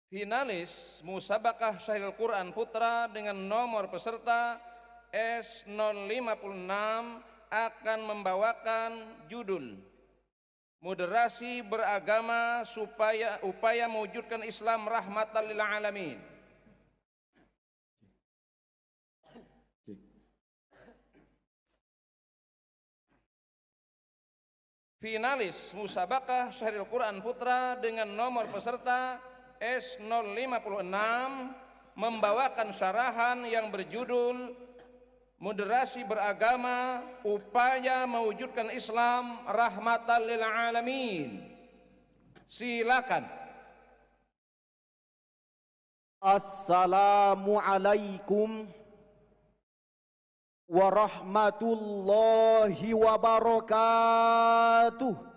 Finalis Musabakah Syahril Quran Putra dengan nomor peserta S056 akan membawakan judul Moderasi Beragama Upaya Mewujudkan Islam Rahmatan lil Alamin. Finalis Musabakah Syahril Quran Putra dengan nomor peserta S056 membawakan syarahan yang berjudul Moderasi Beragama Upaya Mewujudkan Islam Rahmatan lil Alamin. Silakan. Assalamualaikum warahmatullahi wabarakatuh.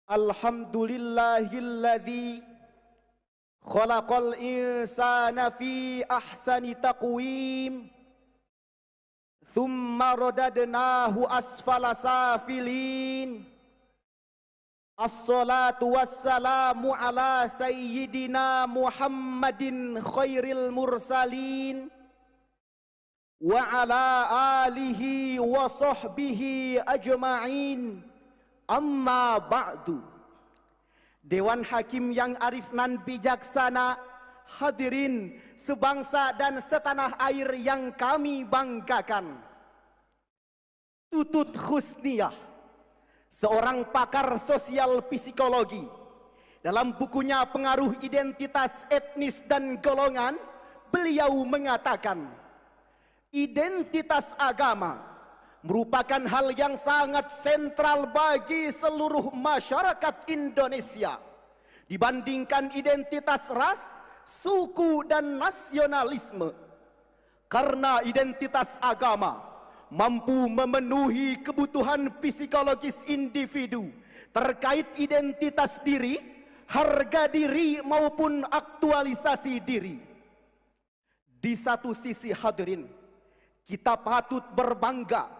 Alhamdulillahilladzi khalaqal insana fi ahsani taqwim thumma radadnahu asfala safilin. Assalatu wassalamu ala sayyidina Muhammadin khairil mursalin wa ala alihi wa sahbihi ajma'in. Amma ba'du. Dewan Hakim yang arif nan bijaksana, hadirin sebangsa dan setanah air yang kami banggakan. Tutut Husniyah, seorang pakar sosial psikologi, dalam bukunya Pengaruh Identitas Etnis dan Golongan, beliau mengatakan, identitas agama merupakan hal yang sangat sentral bagi seluruh masyarakat Indonesia dibandingkan identitas ras, suku, dan nasionalisme. Karena identitas agama mampu memenuhi kebutuhan psikologis individu terkait identitas diri, harga diri, maupun aktualisasi diri. Di satu sisi hadirin, kita patut berbangga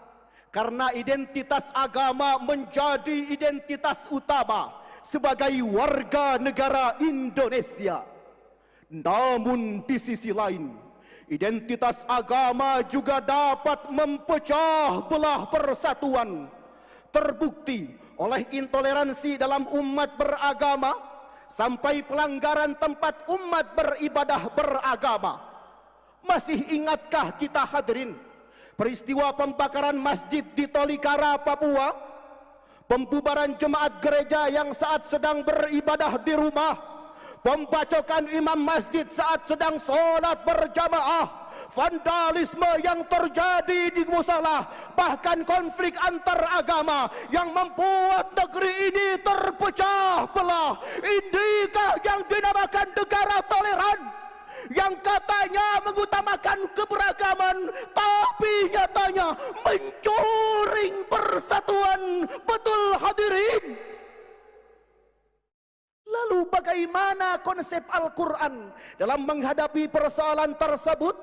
karena identitas agama menjadi identitas utama sebagai warga negara Indonesia. Namun di sisi lain, identitas agama juga dapat mempecah belah persatuan. Terbukti oleh intoleransi dalam umat beragama sampai pelanggaran tempat umat beribadah beragama. Masih ingatkah kita hadirin peristiwa pembakaran masjid di Tolikara, Papua, pembubaran jemaat gereja yang saat sedang beribadah di rumah, pembacokan imam masjid saat sedang sholat berjamaah, vandalisme yang terjadi di musala, bahkan konflik antar agama yang membuat negeri ini terpecah belah. Inikah yang dinamakan negara toleran, yang katanya mengutamakan keberagaman, tapi nyatanya mencoreng persatuan? Betul hadirin? Lalu bagaimana konsep Al-Quran dalam menghadapi persoalan tersebut?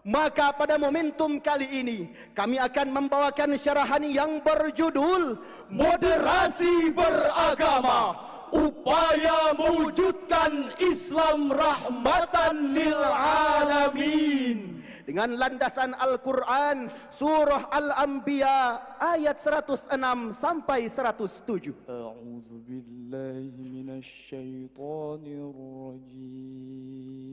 Maka pada momentum kali ini kami akan membawakan syarahan yang berjudul Moderasi Beragama Upaya Mewujudkan Islam Rahmatan lil Alamin, dengan landasan Al-Quran surah Al-Anbiya ayat 106 sampai 107. A'udzu billahi minasy syaithanir rajim.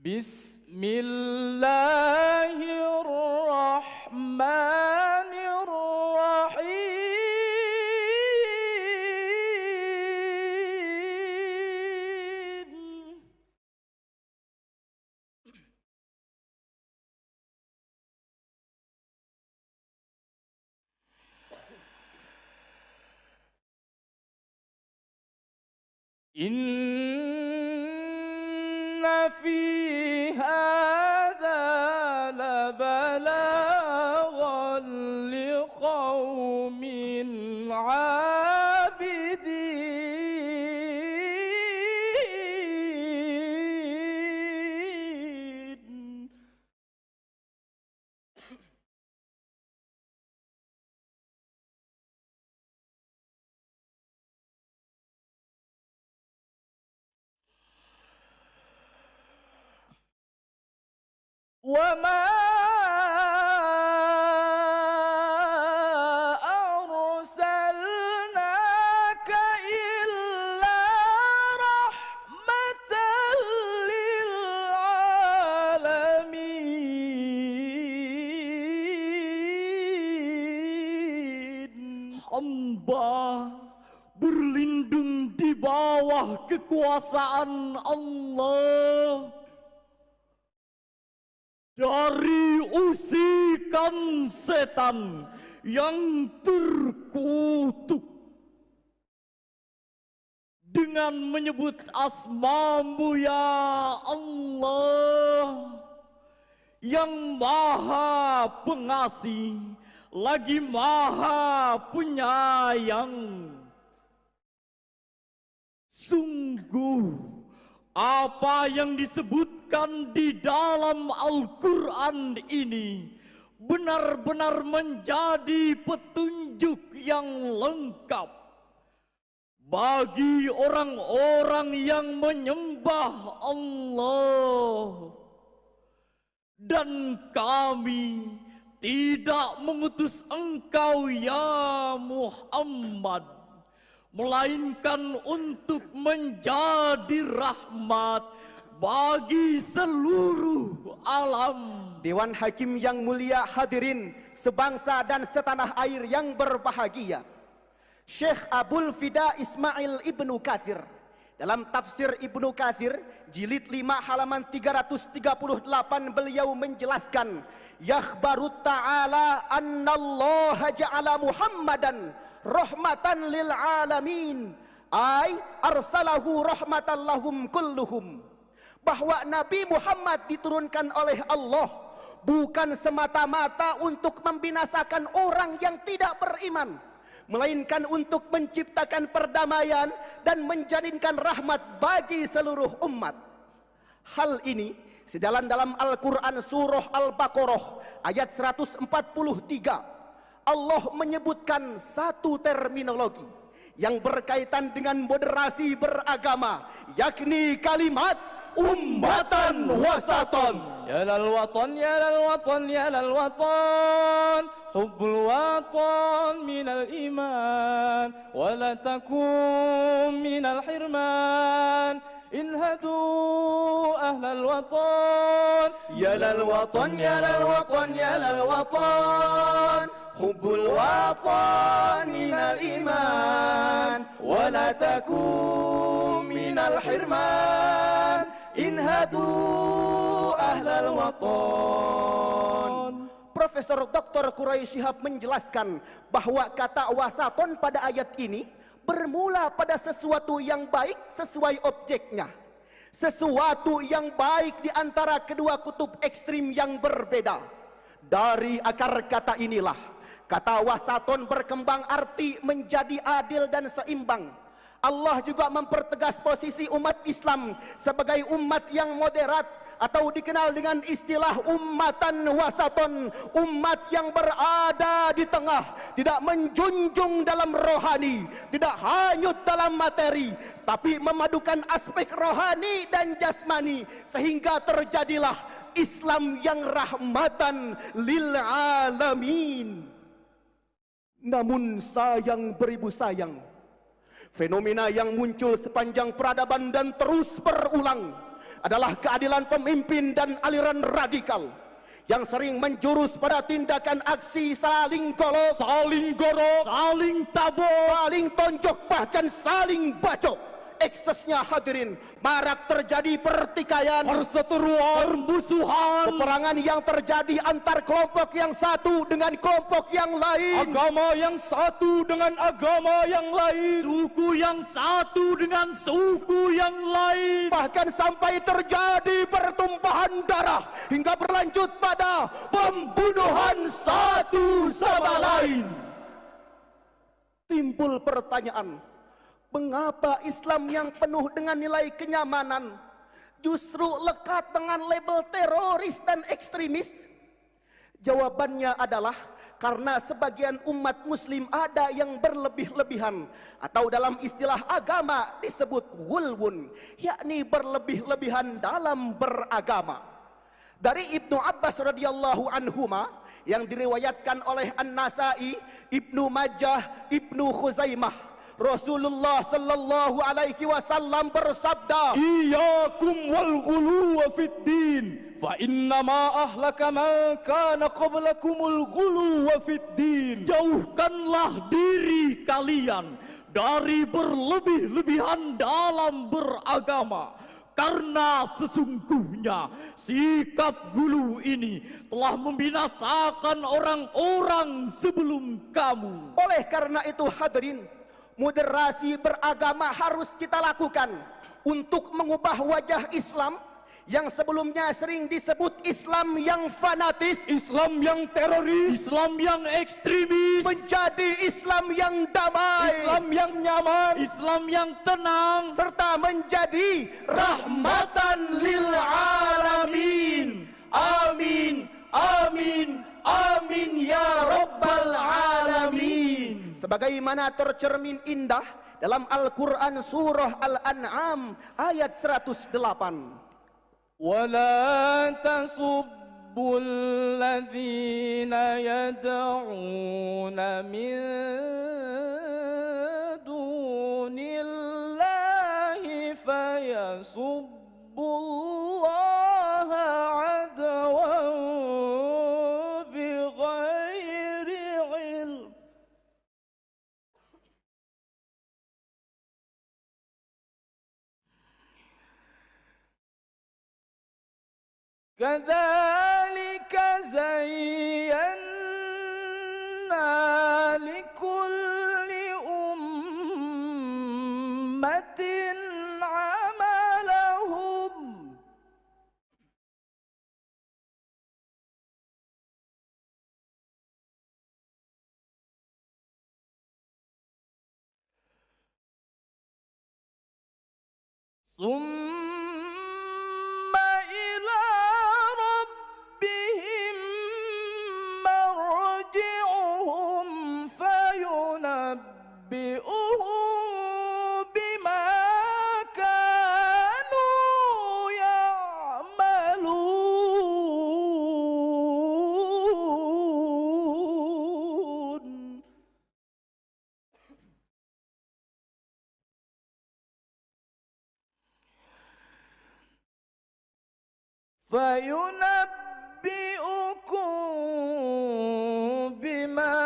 Bismillahirrahmanirrahim. Inna fi hadza labalaghan liqaumin abidin. وما أرسلناك إلا رحمة للعالمين. Hamba berlindung di bawah kekuasaan Allah dari usikan setan yang terkutuk dengan menyebut asma-Mu ya Allah yang Maha Pengasih lagi Maha Penyayang. Sungguh apa yang disebutkan di dalam Al-Quran ini benar-benar menjadi petunjuk yang lengkap bagi orang-orang yang menyembah Allah. Dan kami tidak mengutus Engkau ya Muhammad melainkan untuk menjadi rahmat bagi seluruh alam. Dewan Hakim yang mulia, hadirin sebangsa dan setanah air yang berbahagia, Syekh Abul Fida Ismail Ibnu Katsir dalam tafsir Ibnu Katsir jilid 5 halaman 338 beliau menjelaskan, yakhbaru ta'ala annallaha ja'ala Muhammadan rahmatan lil alamin, ay arsalahu rahmatan lahum kulluhum, bahwa Nabi Muhammad diturunkan oleh Allah bukan semata-mata untuk membinasakan orang yang tidak beriman, melainkan untuk menciptakan perdamaian dan menjadikan rahmat bagi seluruh umat. Hal ini sejalan dalam Al-Quran surah Al-Baqarah ayat 143. Allah menyebutkan satu terminologi yang berkaitan dengan moderasi beragama, yakni kalimat ummatan wasatan. Ya lal watan, ya lal watan, ya lal watan, hubbul watan minal iman, wa la takum minal hirman. Inhadu ahlal watan, ya lal watan, ya lal watan, ya lal watan, hubbul watan minal iman, wa la takum minal hirman. Inhadu ahlal watan. Profesor Dr. Quraisy Shihab menjelaskan bahwa kata wasaton pada ayat ini bermula pada sesuatu yang baik sesuai objeknya, sesuatu yang baik di antara kedua kutub ekstrim yang berbeda. Dari akar kata inilah kata wasaton berkembang arti menjadi adil dan seimbang. Allah juga mempertegas posisi umat Islam sebagai umat yang moderat atau dikenal dengan istilah ummatan wasaton, umat yang berada di tengah, tidak menjunjung dalam rohani, tidak hanyut dalam materi, tapi memadukan aspek rohani dan jasmani, sehingga terjadilah Islam yang rahmatan lil alamin. Namun sayang beribu sayang, fenomena yang muncul sepanjang peradaban dan terus berulang adalah keadilan pemimpin dan aliran radikal yang sering menjurus pada tindakan aksi saling golok, saling gorok, saling tabok, saling tonjok, bahkan saling bacok. Eksesnya hadirin, marak terjadi pertikaian, perseteruan, permusuhan, peperangan yang terjadi antar kelompok yang satu dengan kelompok yang lain, agama yang satu dengan agama yang lain, suku yang satu dengan suku yang lain, bahkan sampai terjadi pertumpahan darah hingga berlanjut pada pembunuhan satu sama lain. Timbul pertanyaan, mengapa Islam yang penuh dengan nilai kenyamanan justru lekat dengan label teroris dan ekstremis? Jawabannya adalah karena sebagian umat muslim ada yang berlebih-lebihan, atau dalam istilah agama disebut ghulwun, yakni berlebih-lebihan dalam beragama. Dari Ibnu Abbas radhiyallahu anhuma yang diriwayatkan oleh An-Nasa'i, Ibnu Majah, Ibnu Khuzaimah, Rasulullah sallallahu alaihi wasallam bersabda, Iyyakum wal ghuluwa fid din, fa innama ahlaka man kana qablakumul ghuluwa fid din. Jauhkanlah diri kalian dari berlebih-lebihan dalam beragama, karena sesungguhnya sikap gulu ini telah membinasakan orang-orang sebelum kamu. oleh karena itu hadirin, moderasi beragama harus kita lakukan untuk mengubah wajah Islam yang sebelumnya sering disebut Islam yang fanatis, Islam yang teroris, Islam yang ekstremis, menjadi Islam yang damai, Islam yang nyaman, Islam yang tenang, serta menjadi rahmatan lil alamin. Amin, amin, amin ya rabbal alamin. Sebagaimana tercermin indah dalam Al-Quran surah Al-An'am ayat 108. ولا تسبوا الذين يدعون من دون الله فيسبوا الله عدوا بغير علم. كذلك زينا لكل أمة عملهم ثم إلى ربهم مرجعهم فينبئهم بما كانوا يعملون. فينبئكم بما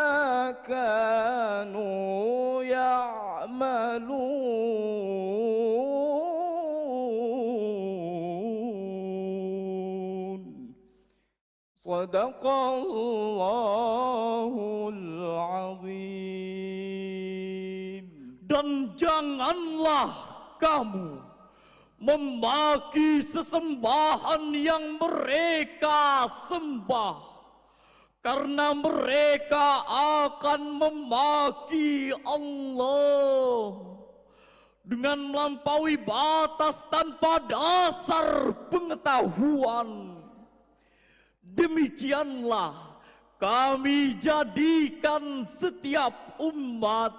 كانوا يعملون. صدق Allahul Azim. Dan janganlah kamu memaki sesembahan yang mereka sembah, karena mereka akan memaki Allah dengan melampaui batas tanpa dasar pengetahuan. Demikianlah kami jadikan setiap umat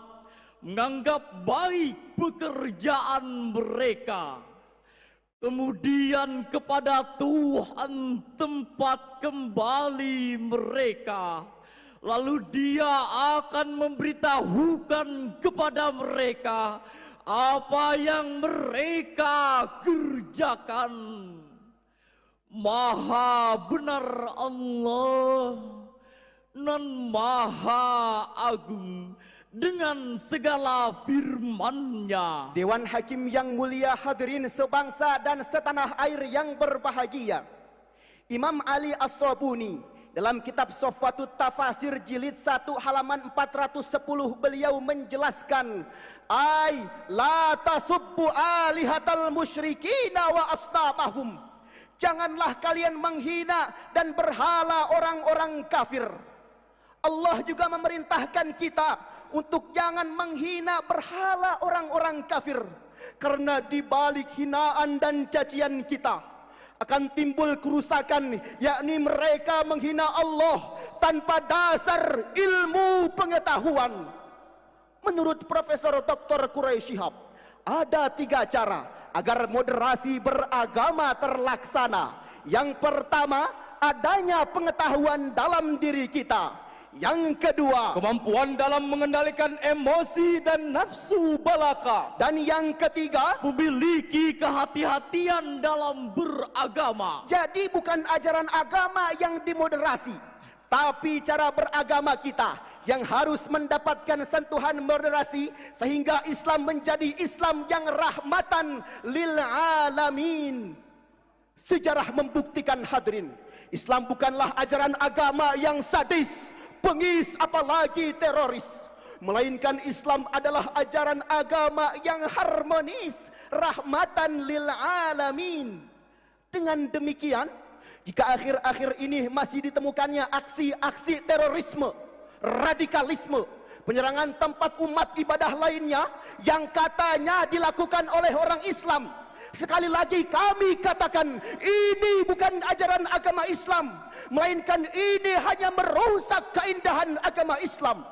menganggap baik pekerjaan mereka, kemudian kepada Tuhan tempat kembali mereka. Lalu Dia akan memberitahukan kepada mereka apa yang mereka kerjakan. Maha benar Allah dan Maha Agung dengan segala firman-Nya. Dewan Hakim yang mulia, hadirin sebangsa dan setanah air yang berbahagia, Imam Ali As-Sabuni dalam kitab Sofwatut Tafasir jilid 1 halaman 410 beliau menjelaskan, ay la tasubbu alihatal musyrikina wa asnamahum. Janganlah kalian menghina dan berhala orang-orang kafir. Allah juga memerintahkan kita untuk jangan menghina berhala orang-orang kafir, karena di balik hinaan dan cacian kita akan timbul kerusakan, yakni mereka menghina Allah tanpa dasar ilmu pengetahuan. Menurut Profesor Dr. Quraisy Shihab, ada 3 cara agar moderasi beragama terlaksana. Yang pertama, adanya pengetahuan dalam diri kita. Yang kedua, kemampuan dalam mengendalikan emosi dan nafsu balaka. dan yang ketiga, Memiliki kehati-hatian dalam beragama. jadi bukan ajaran agama yang dimoderasi, tapi cara beragama kita yang harus mendapatkan sentuhan moderasi sehingga Islam menjadi Islam yang rahmatan lil alamin. Sejarah membuktikan hadirin, Islam bukanlah ajaran agama yang sadis, bengis, apalagi teroris, melainkan Islam adalah ajaran agama yang harmonis, rahmatan lil alamin. Dengan demikian, jika akhir-akhir ini masih ditemukannya aksi-aksi terorisme, radikalisme, penyerangan tempat umat ibadah lainnya yang katanya dilakukan oleh orang Islam, sekali lagi kami katakan, ini bukan ajaran agama Islam, melainkan ini hanya merusak keindahan agama Islam.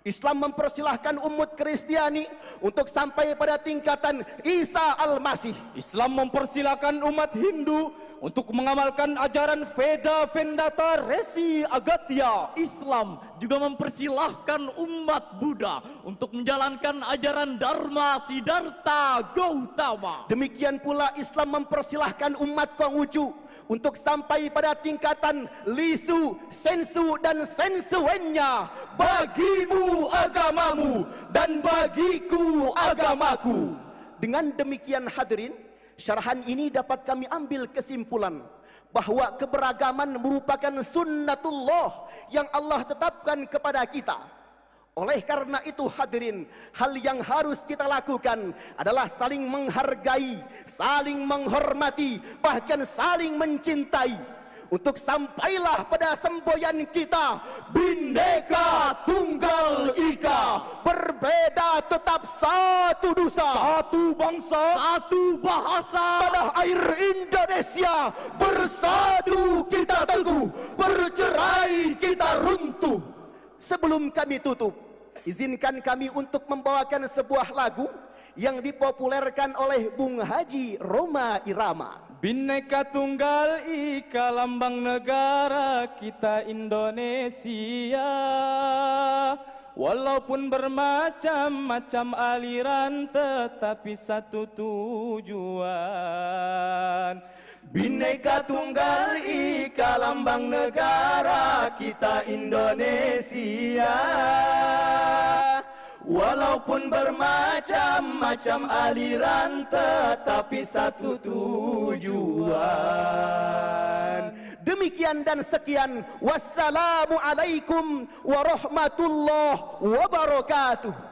Islam mempersilahkan umat Kristiani untuk sampai pada tingkatan Isa Al-Masih. Islam mempersilakan umat Hindu untuk mengamalkan ajaran Veda Vendata Resi Agatya. Islam juga mempersilahkan umat Buddha untuk menjalankan ajaran Dharma Siddhartha Gautama. Demikian pula Islam mempersilahkan umat Konghucu untuk sampai pada tingkatan Lisu, Sensu, dan Sensuennya. Bagimu agamamu dan bagiku agamaku. Dengan demikian hadirin, syarahan ini dapat kami ambil kesimpulan bahwa keberagaman merupakan sunnatullah yang Allah tetapkan kepada kita. Oleh karena itu hadirin, hal yang harus kita lakukan adalah saling menghargai, saling menghormati, bahkan saling mencintai. Untuk sampailah pada semboyan kita, Bhinneka Tunggal Ika, berbeda tetap satu dosa, Satu bangsa, satu bahasa. tanah air Indonesia, bersatu kita teguh, bercerai kita runtuh. Sebelum kami tutup, izinkan kami untuk membawakan sebuah lagu yang dipopulerkan oleh Bung Haji Rhoma Irama. Bhinneka Tunggal Ika, lambang negara kita Indonesia. Walaupun bermacam-macam aliran, tetapi satu tujuan. Bhinneka Tunggal Ika, lambang negara kita Indonesia. Walaupun bermacam-macam aliran, tetapi satu tujuan. Demikian dan sekian. Wassalamualaikum warahmatullahi wabarakatuh.